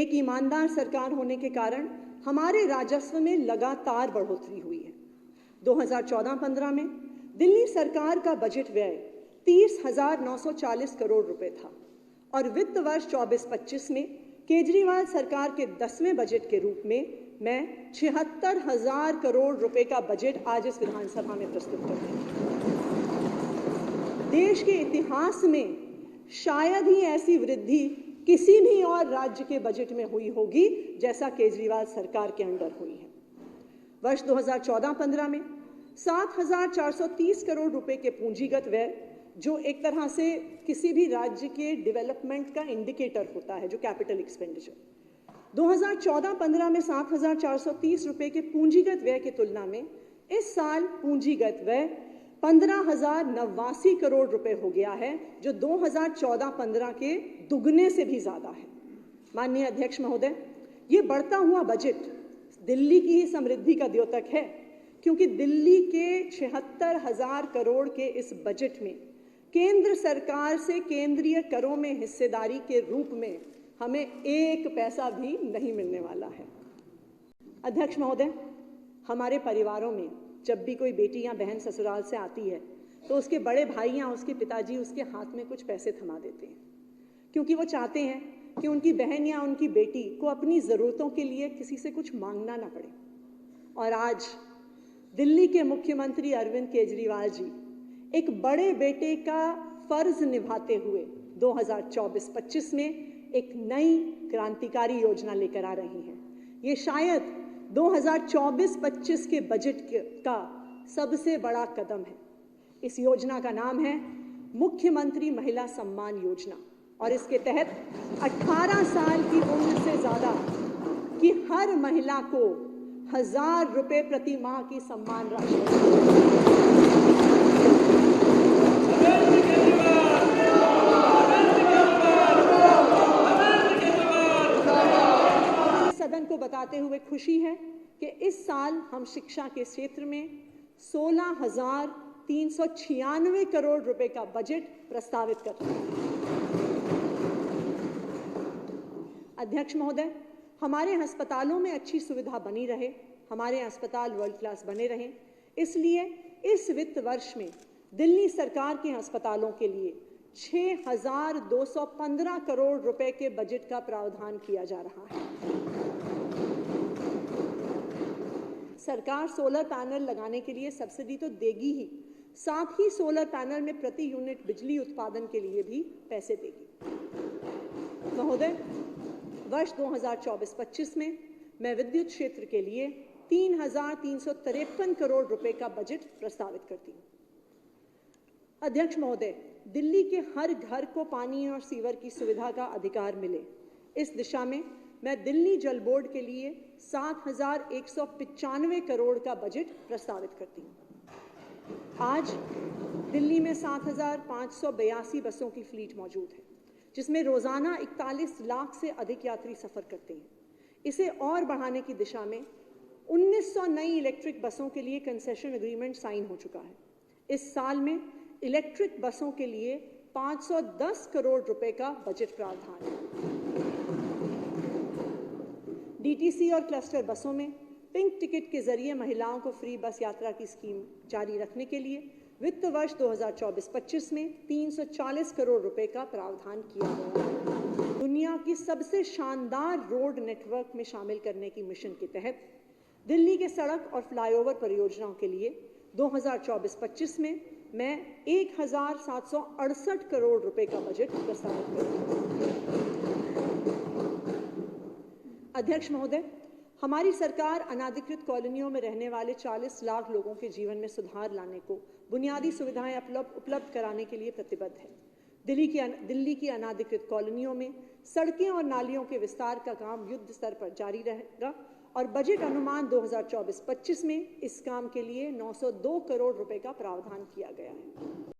एक ईमानदार सरकार होने के कारण हमारे राजस्व में लगातार बढ़ोतरी हुई है। 2014-15 में दिल्ली सरकार का बजट व्यय 30,940 करोड़ रुपए था और वित्त वर्ष 24-25 में केजरीवाल सरकार के 10वें बजट के रूप में मैं 76,000 करोड़ रुपए का बजट आज इस विधानसभा में प्रस्तुत करती हूं। देश के इतिहास में शायद ही ऐसी वृद्धि किसी भी और राज्य के बजट में हुई होगी जैसा केजरीवाल सरकार के अंडर हुई है। वर्ष 2014-15 में 7,430 करोड़ रुपए के पूंजीगत व्यय, जो एक तरह से किसी भी राज्य के डेवलपमेंट का इंडिकेटर होता है, जो कैपिटल एक्सपेंडिचर, 2014-15 में 7,430 रुपए के पूंजीगत व्यय की तुलना में इस साल पूंजीगत व्यय 15,089 करोड़ रुपए हो गया है, जो 2014-15 के दुगने से भी ज्यादा है। माननीय अध्यक्ष महोदय, ये बढ़ता हुआ बजट दिल्ली की ही समृद्धि का द्योतक है, क्योंकि दिल्ली के 76,000 करोड़ के इस बजट में केंद्र सरकार से केंद्रीय करों में हिस्सेदारी के रूप में हमें 1 पैसा भी नहीं मिलने वाला है। अध्यक्ष महोदय, हमारे परिवारों में जब भी कोई बेटी या बहन ससुराल से आती है तो उसके बड़े भाई या उसके पिताजी उसके हाथ में कुछ पैसे थमा देते हैं, क्योंकि वो चाहते हैं कि उनकी बहन या उनकी बेटी को अपनी ज़रूरतों के लिए किसी से कुछ मांगना ना पड़े। और आज दिल्ली के मुख्यमंत्री अरविंद केजरीवाल जी एक बड़े बेटे का फर्ज निभाते हुए 2024-25 में एक नई क्रांतिकारी योजना लेकर आ रही हैं। ये शायद 2024-25 के बजट का सबसे बड़ा कदम है। इस योजना का नाम है मुख्यमंत्री महिला सम्मान योजना और इसके तहत 18 साल की उम्र से ज्यादा की हर महिला को 1,000 रुपए प्रति माह की सम्मान राशि सदन को बताते हुए खुशी है कि इस साल हम शिक्षा के क्षेत्र में 16,396 करोड़ रुपए का बजट प्रस्तावित कर रहे हैं। अध्यक्ष महोदय, हमारे अस्पतालों में अच्छी सुविधा बनी रहे, हमारे अस्पताल वर्ल्ड क्लास बने रहें, इसलिए इस वित्त वर्ष में दिल्ली सरकार के अस्पतालों के लिए 6,215 करोड़ रुपए के बजट का प्रावधान किया जा रहा है। सरकार सोलर पैनल लगाने के लिए सब्सिडी तो देगी ही, साथ ही सोलर पैनल में प्रति यूनिट बिजली उत्पादन के लिए भी पैसे देगी। महोदय, वर्ष 2024-25 में मैं विद्युत क्षेत्र के लिए 3,353 करोड़ रुपए का बजट प्रस्तावित करती हूँ। अध्यक्ष महोदय, दिल्ली के हर घर को पानी और सीवर की सुविधा का अधिकार मिले, इस दिशा में मैं दिल्ली जल बोर्ड के लिए 7,195 करोड़ का बजट प्रस्तावित करती हूँ। आज दिल्ली में 7,582 बसों की फ्लीट मौजूद है, जिसमें रोजाना 41 लाख से अधिक यात्री सफर करते हैं। इसे और बढ़ाने की दिशा में 1900 नई इलेक्ट्रिक बसों के लिए कंसेशन एग्रीमेंट साइन हो चुका है। इस साल में इलेक्ट्रिक बसों के लिए 510 करोड़ रुपए का बजट प्रावधान है। डीटीसी और क्लस्टर बसों में पिंक टिकट के जरिए महिलाओं को फ्री बस यात्रा की स्कीम जारी रखने के लिए वित्त वर्ष 2024-25 में 340 करोड़ रुपए का प्रावधान किया गया है। दुनिया की सबसे शानदार रोड नेटवर्क में शामिल करने की मिशन के तहत दिल्ली के सड़क और फ्लाईओवर परियोजनाओं के लिए 2024-25 में मैं 1,768 करोड़ रुपए का बजट प्रस्तावित करूंगी। अध्यक्ष महोदय, हमारी सरकार अनाधिकृत कॉलोनियों में रहने वाले 40 लाख लोगों के जीवन में सुधार लाने को बुनियादी सुविधाएं उपलब्ध कराने के लिए प्रतिबद्ध है। दिल्ली की अनाधिकृत कॉलोनियों में सड़कें और नालियों के विस्तार का काम युद्ध स्तर पर जारी रहेगा और बजट अनुमान 2024-25 में इस काम के लिए 902 करोड़ रुपए का प्रावधान किया गया है।